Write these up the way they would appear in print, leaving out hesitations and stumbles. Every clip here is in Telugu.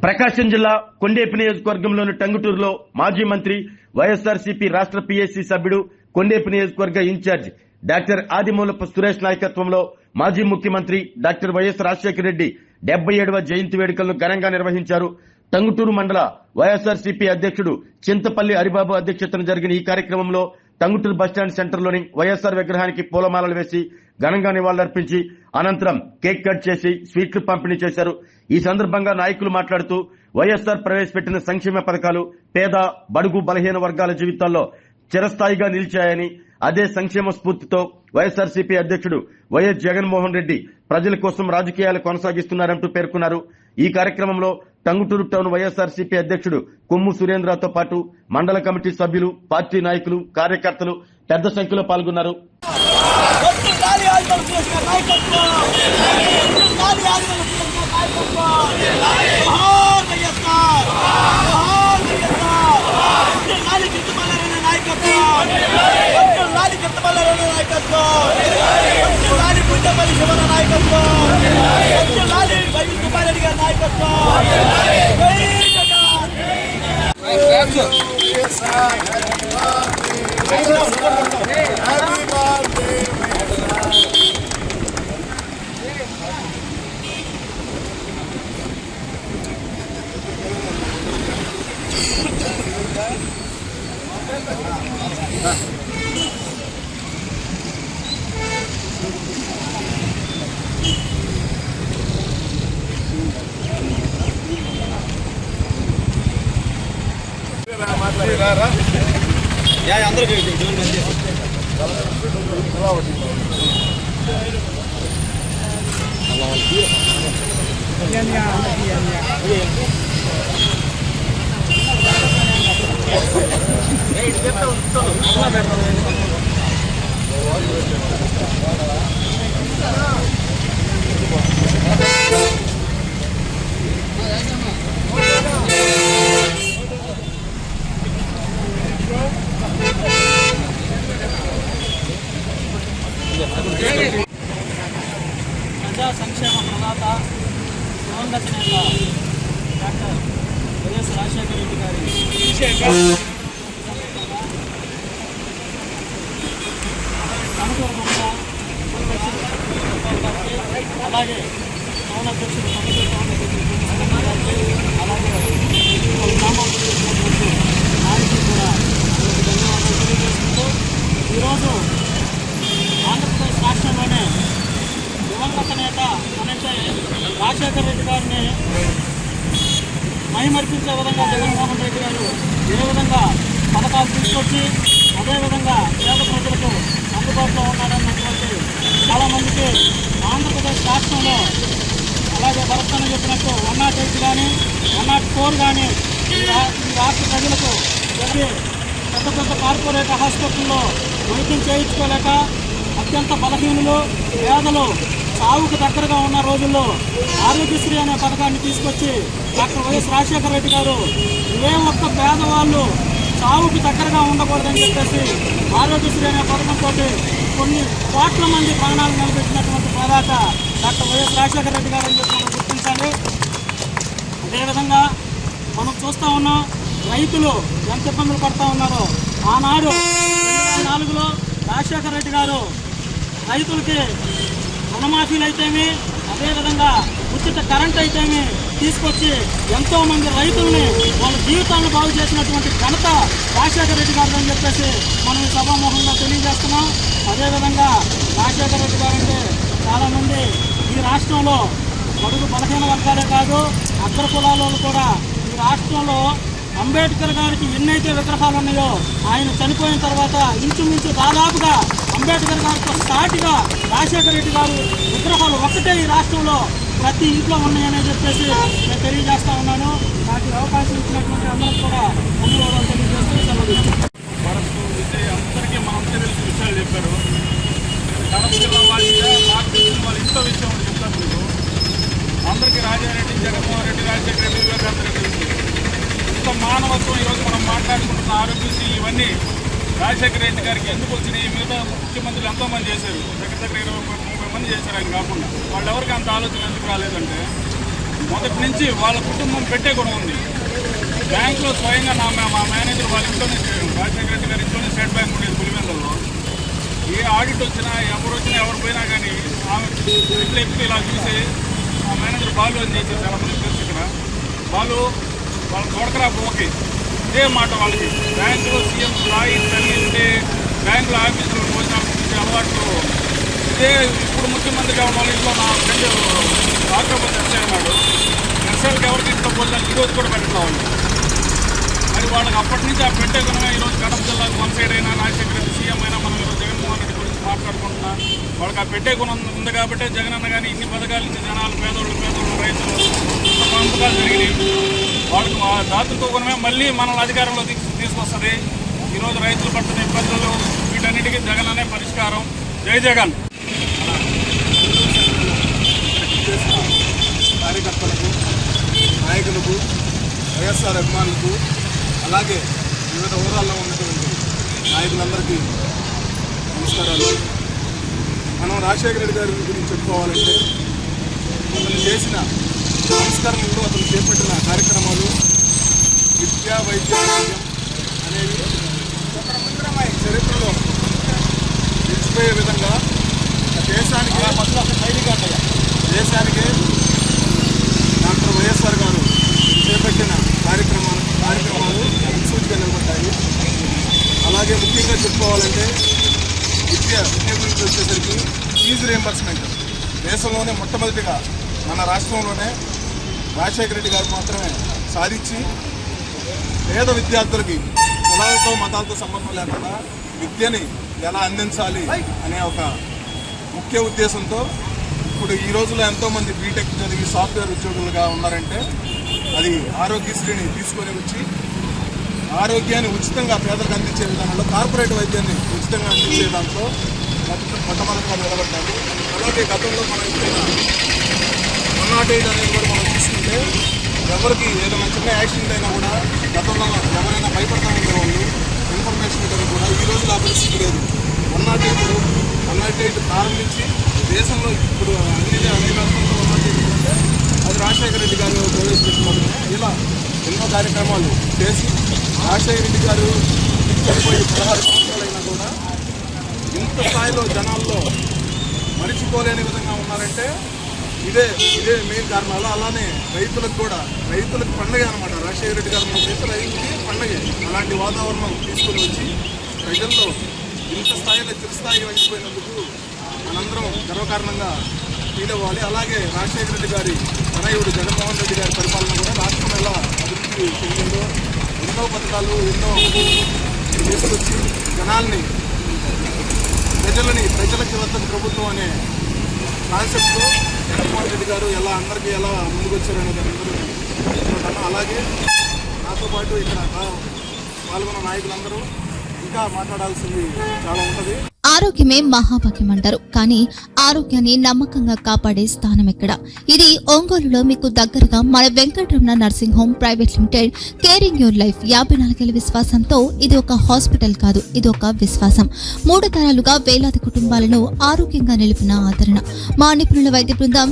ప్రకాశం జిల్లా కొండేపి నియోజకవర్గంలోని టంగుటూరులో మాజీ మంత్రి వైఎస్ఆర్సీపీ రాష్ట్ర పీఏసీ సభ్యుడు కొండేపి నియోజకవర్గ ఇన్ఛార్జ్ డాక్టర్ ఆదిమూలపు సురేష్ నాయకత్వంలో మాజీ ముఖ్యమంత్రి డాక్టర్ వైఎస్ రాజశేఖర రెడ్డి 77వ జయంతి వేడుకలను ఘనంగా నిర్వహించారు. టంగుటూరు మండల వైఎస్ఆర్సీపీ అధ్యక్షుడు చింతపల్లి హరిబాబు అధ్యక్షతన జరిగిన ఈ కార్యక్రమంలో టంగుటూరు బస్టాండ్ సెంటర్లోని వైఎస్ఆర్ విగ్రహానికి పూలమాలలు వేసి ఘనంగా నివాళులర్పించి అనంతరం కేక్ కట్ చేసి స్వీట్లు పంపిణీ చేశారు. ఈ సందర్భంగా నాయకులు మాట్లాడుతూ వైఎస్ఆర్ ప్రవేశపెట్టిన సంక్షేమ పథకాలు పేద బడుగు బలహీన వర్గాల జీవితాల్లో చిరస్థాయిగా నిలిచాయని, అదే సంక్షేమ స్ఫూర్తితో వైఎస్ఆర్సీపీ అధ్యక్షుడు వైఎస్ జగన్మోహన్ రెడ్డి ప్రజల కోసం రాజకీయాలు కొనసాగిస్తున్నారంటూ పేర్కొన్నారు. ఈ కార్యక్రమంలో టంగుటూరు టౌన్ వైఎస్ఆర్సీపీ అధ్యక్షుడు కొమ్ము సురేంద్రతో పాటు మండల కమిటీ సభ్యులు, పార్టీ నాయకులు, కార్యకర్తలు పెద్ద సంఖ్యలో పాల్గొన్నారు. అందరికీ ప్రజా సంక్షేమ ప్రదాత దివంగత నేత డాక్టర్ వైఎస్ రాజశేఖర రెడ్డి గారి అనుకూలంగా అలాగే టౌన్ అధ్యక్షుడు అలాగే గ్రామాలు నాయకులు కూడా ధన్యవాదాలు తెలియజేసుకుంటూ ఈరోజు ఆంధ్రప్రదేశ్ రాష్ట్రంలోనే దివంగత నేత అంటే రాజశేఖర రెడ్డి గారిని మైమర్పించే విధంగా జగన్మోహన్ రెడ్డి గారు ఏ విధంగా పథకాలు తీసుకొచ్చి అదేవిధంగా పేద ప్రజలకు అందుబాటులో ఉన్నాడన్నటువంటి చాలామందికి ఆంధ్రప్రదేశ్ రాష్ట్రంలో అలాగే భరతన చెప్పినట్టు 108 కానీ 104 కానీ ఈ రాష్ట్ర ప్రజలకు పెద్ద పెద్ద కార్పొరేట్ హాస్పిటల్లో వైద్యం చేయించుకోలేక అత్యంత బలహీనులు, పేదలు సాగుకు దగ్గరగా ఉన్న రోజుల్లో ఆరోగ్యశ్రీ అనే పథకాన్ని తీసుకొచ్చి డాక్టర్ వైఎస్ రాజశేఖర రెడ్డి గారు ఏ ఒక్క పేదవాళ్ళు సాగుకు దగ్గరగా ఉండకూడదని చెప్పేసి ఆరోగ్యశ్రీ అనే పథకంతో కొన్ని కోట్ల మంది ప్రాణాలు నిలబెట్టినటువంటి ప్రదాత డాక్టర్ వైఎస్ రాజశేఖర రెడ్డి గారు అని చెప్పి మనం గుర్తించాలి. అదేవిధంగా మనం చూస్తూ ఉన్నాం రైతులు ఎంత ఇబ్బందులు పడుతూ ఉన్నారో. ఆనాడు 2004లో రాజశేఖర రెడ్డి గారు రైతులకి రుణమాఫీలు అయితేమి, అదేవిధంగా ఉచిత కరెంట్ అయితేమి తీసుకొచ్చి ఎంతోమంది రైతుల్ని వాళ్ళ జీవితాలను బాగు చేసినటువంటి ఘనత రాజశేఖర రెడ్డి గారు అని చెప్పేసి మనం ఈ సభాముఖంగా తెలియజేస్తున్నాం. అదేవిధంగా రాజశేఖర రెడ్డి గారు అంటే చాలామంది ఈ రాష్ట్రంలో బడుగు బలహీన వర్గాలే కాదు, అగ్ర కులాలలో కూడా ఈ రాష్ట్రంలో అంబేద్కర్ గారికి ఎన్నైతే విగ్రహాలు ఉన్నాయో ఆయన చనిపోయిన తర్వాత ఇంచుమించు దాదాపుగా అంబేద్కర్ గారితో సాటిగా రాజశేఖర రెడ్డి గారు విగ్రహాలు ఒక్కటే ఈ రాష్ట్రంలో ప్రతి ఇంట్లో ఉన్నాయని చెప్పేసి నేను తెలియజేస్తా ఉన్నాను. నాకు అవకాశం ఇచ్చినటువంటి అందరికి కూడా ధన్యవాదాలు తెలియజేస్తూ సెలవు. అందరికీ మనం తెలిసిన విషయాలు చెప్పారు. కడప జిల్లా వాళ్ళ నాకు తెలిసిన వాళ్ళు ఇంత విషయం చెప్తారు. మీకు అందరికీ రాజారెడ్డి, జగన్మోహన్ రెడ్డి, రాజశేఖర రెడ్డి, వివేకానంద రెడ్డి ఇంత మానవత్వం ఈరోజు మనం మాట్లాడుకుంటున్న ఆరోగ్యశ్రీ ఇవన్నీ రాజశేఖర రెడ్డి గారికి ఎందుకు వచ్చినాయి? మిగతా ముఖ్యమంత్రులు ఎంతోమంది చేశారు, దగ్గర 20-30 మంది చేశారు. ఆయన కాకుండా వాళ్ళు ఎవరికి అంత ఆలోచన ఎందుకు రాలేదంటే మొదటి నుంచి వాళ్ళ కుటుంబం పెట్టే గుణం ఉంది. బ్యాంకులో స్వయంగా మా మేనేజర్ వాళ్ళ ఇంట్లోనే, రాజశేఖర రెడ్డి గారి ఇంట్లోనే స్టేట్ బ్యాంక్ ఉండేది పులివెందులలో. ఏ ఆడిట్ వచ్చినా ఎవరు పోయినా కానీ ఆమె ఇట్లా ఎప్పుడు ఇలా చూసి మా మేనేజర్ బాలు అని చేసి చాలా మంది తెలుసు ఇక్కడ. వాళ్ళు తోడకరా పోకి ఇదే మాట వాళ్ళకి. బ్యాంకులో సీఎం స్థాయి తల్లింటే బ్యాంకులో ఆఫీసులో భోజనాలు చూసే అలవాట్లు ఇదే. ఇప్పుడు ముఖ్యమంత్రిగా ఉన్న వాళ్ళ ఇంట్లో నా ఫ్రెండ్ రాకపోతే ఎస్ఐ ఉన్నాడు. ఎస్ఐలకి ఎవరికి ఇంట్లో భోజనాలు ఈరోజు కూడా పెట్టడం వాళ్ళు. మరి వాళ్ళకి అప్పటి నుంచి ఆ పెట్టే గుణమే ఈరోజు కడప జిల్లాకు వన్ సైడ్ అయినా రాజశేఖర రెడ్డి సీఎం అయినా మనం ఈరోజు జగన్మోహన్ రెడ్డి గురించి మాట్లాడుకుంటున్నా. వాళ్ళకి ఆ పెట్టే గుణం ఉంది కాబట్టి జగనన్న కానీ ఇన్ని పథకాల నుంచి జనాలు పేదోళ్ళు రైతులు పంపకాలు జరిగినాయి. వాళ్ళకి దాతృత్వ గుణమే మళ్ళీ మనల్ని అధికారంలో తీసుకొస్తుంది. ఈరోజు రైతులు పడుతున్న ఇబ్బందులు వీటన్నిటికీ జగన్ అనే పరిష్కారం. జై జగన్. కార్యకర్తలకు, నాయకులకు, వైఎస్ఆర్ అభిమానులకు, అలాగే వివిధ హోదాల్లో ఉన్నటువంటి నాయకులందరికీ నమస్కారాలు. మనం రాజశేఖర రెడ్డి గారి గురించి చెప్పుకోవాలంటే అతను చేసిన సంస్కరణలు, అతను చేపట్టిన కార్యక్రమాలు, విద్యా వైద్యం అనేవి చరిత్రలో నిలిచిపోయే విధంగా దేశానికే డాక్టర్ వైఎస్ఆర్ గారు చేపట్టిన కార్యక్రమాలు సూచిగా నిలబడ్డాయి. అలాగే ముఖ్యంగా చెప్పుకోవాలంటే విద్య గురించి వచ్చేసరికి ఫీజు రియంబర్స్మెంట్ దేశంలోనే మొట్టమొదటిగా మన రాష్ట్రంలోనే రాజశేఖర రెడ్డి గారు మాత్రమే సాధించి పేద విద్యార్థులకి కులాలతో మతాలతో సంబంధం లేకుండా విద్యని ఎలా అందించాలి అనే ఒక ముఖ్య ఉద్దేశంతో ఇప్పుడు ఈ రోజుల్లో ఎంతోమంది బీటెక్ చదివి సాఫ్ట్వేర్ ఉద్యోగులుగా ఉన్నారంటే అది ఆరోగ్యశ్రీని తీసుకొని వచ్చి ఆరోగ్యాన్ని ఉచితంగా పేదలకు అందించే విధానంలో, కార్పొరేట్ వైద్యాన్ని ఉచితంగా అందించే దాంట్లో మొట్టమొదటిగా నిలబడ్డారు. అలాగే గతంలో మనం ఇచ్చిన 108 అనేది కూడా మనం తీసుకుంటే ఎవరికి ఏదైనా చిన్న యాక్సిడెంట్ అయినా కూడా గతంలో ఎవరైనా భయపడతా ఉండేవాళ్ళు ఇన్ఫర్మేషన్ ఇవ్వడం కూడా ఈ రోజులో ఆ పరిస్థితి లేదు. 108 ప్రారంభించి దేశంలో ఇప్పుడు అన్ని రాష్ట్రాల్లో 108 అంటే అది రాజశేఖర రెడ్డి గారు ప్రవేశపెట్టుకోవడం. ఇలా ఎన్నో కార్యక్రమాలు చేసి రాజశేఖర రెడ్డి గారు చనిపోయి 16 సంవత్సరాలైనా కూడా ఇంత స్థాయిలో జనాల్లో మరిచిపోలేని విధంగా ఉన్నారంటే ఇదే మెయిన్ కారణాలు. అలానే రైతులకు పండగ అనమాట. రాజశేఖర రెడ్డి గారు రైతులకి పండగే. అలాంటి వాతావరణం తీసుకుని వచ్చి ప్రజల్లో ఇంత స్థాయిలో చిరస్థాయిగా వెళ్ళిపోయినందుకు మనందరం గర్వకారణంగా ఫీల్ అవ్వాలి. అలాగే రాజశేఖర రెడ్డి గారి తనయుడు జగన్మోహన్ రెడ్డి గారి పరిపాలన కూడా రాష్ట్రం ఎలా అభివృద్ధి చెందిందో ఎన్నో పథకాలు ఎన్నో తీసుకొచ్చి జనాల్ని ప్రజలకి వద్దకు ప్రభుత్వం అనే కాన్సెప్ట్తో జగన్మోహన్ రెడ్డి గారు అందరికీ ఎలా ముందుకు వచ్చారనేది అందరూ తెలుసుకుంటాను. అలాగే నాతో పాటు ఇక్కడ పాల్గొన్న నాయకులందరూ ఇంకా మాట్లాడాల్సింది చాలా ఉంటుంది. ఆరోగ్యమే మహాభాగ్యం అంటారు, కానీ ఆరోగ్యాన్ని నమ్మకంగా కాపాడే స్థానం ఎక్కడ? ఇది ఒంగోలులో మీకు దగ్గరగా మన Venkataramana nursing home private limited. Caring your life 54 విశ్వాసంతో ఇది ఒక హాస్పిటల్ కాదు, ఇది ఒక విశ్వాసం. 3 తరాలుగా వేలాది కుటుంబాలను ఆరోగ్యంగా నిలిపిన ఆదరణ. మా నిపుణుల వైద్య బృందం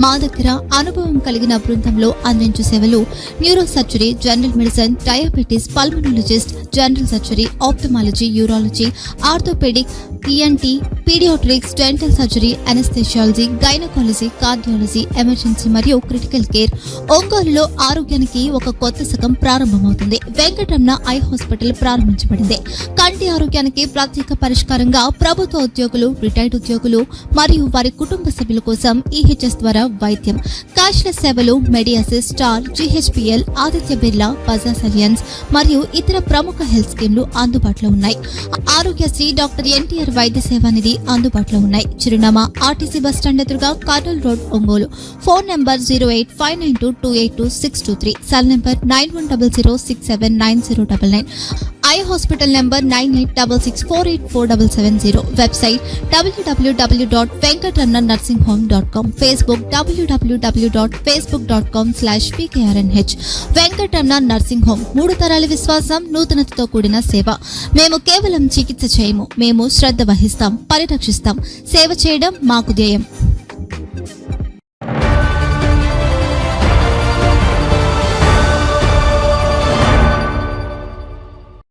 మా దగ్గర అనుభవం కలిగిన బృందంలో అందించే సేవలు neuro surgery, general medicine, diabetes, pulmonologist, general surgery, ophthalmology, urology, orthopaedic, ENT, paediatrics, dental surgery, anaesthesiology, gynaecology, cardiology, emergency మరియు క్రిటికల్ కేర్. ఒంగోలులో ఆరోగ్యానికి ఒక కొత్త శకం ప్రారంభమవుతుంది. వెంకటరమణ ఐ హాస్పిటల్ ప్రారంభించబడింది. కంటి ఆరోగ్యానికి ప్రత్యేక పరిష్కారంగా ప్రభుత్వ ఉద్యోగులు, రిటైర్డ్ ఉద్యోగులు మరియు వారి కుటుంబ సభ్యుల కోసం ఈహెచ్ఎస్ ద్వారా వైద్యం, క్యాష్లెస్ సేవలు, మెడియాసిస్, స్టార్, జీహెచ్పీఎల్, ఆదిత్య బిర్లా, బజాజ్ అలియన్స్ మరియు ఇతర ప్రముఖ హెల్త్ స్కీమ్లు అందుబాటులో ఉన్నాయి. ఆరోగ్యశ్రీ, డాక్టర్ ఎన్టీఆర్ వైద్య సేవా నిధి అందుబాటులో ఉన్నాయి. చిరునామా ఆర్టీసీ బస్టాండ్ ఎదురుగా, Kurnool road, Ongole. Phone number 08592282623, cell number 9100679099, eye hospital number 9866484770, website www.venkatramanarsinghome.com, Facebook www.facebook.com/pkrnh. Venkataramana nursing home, 3 తరాల విశ్వాసం, నూతనతతో కూడిన సేవ. మేము కేవలం చికిత్స చేయము, మేము శ్రద్ధ వహిస్తాం, పరిరక్షిస్తాం. సేవ చేయడం మాకు ధ్యేయం.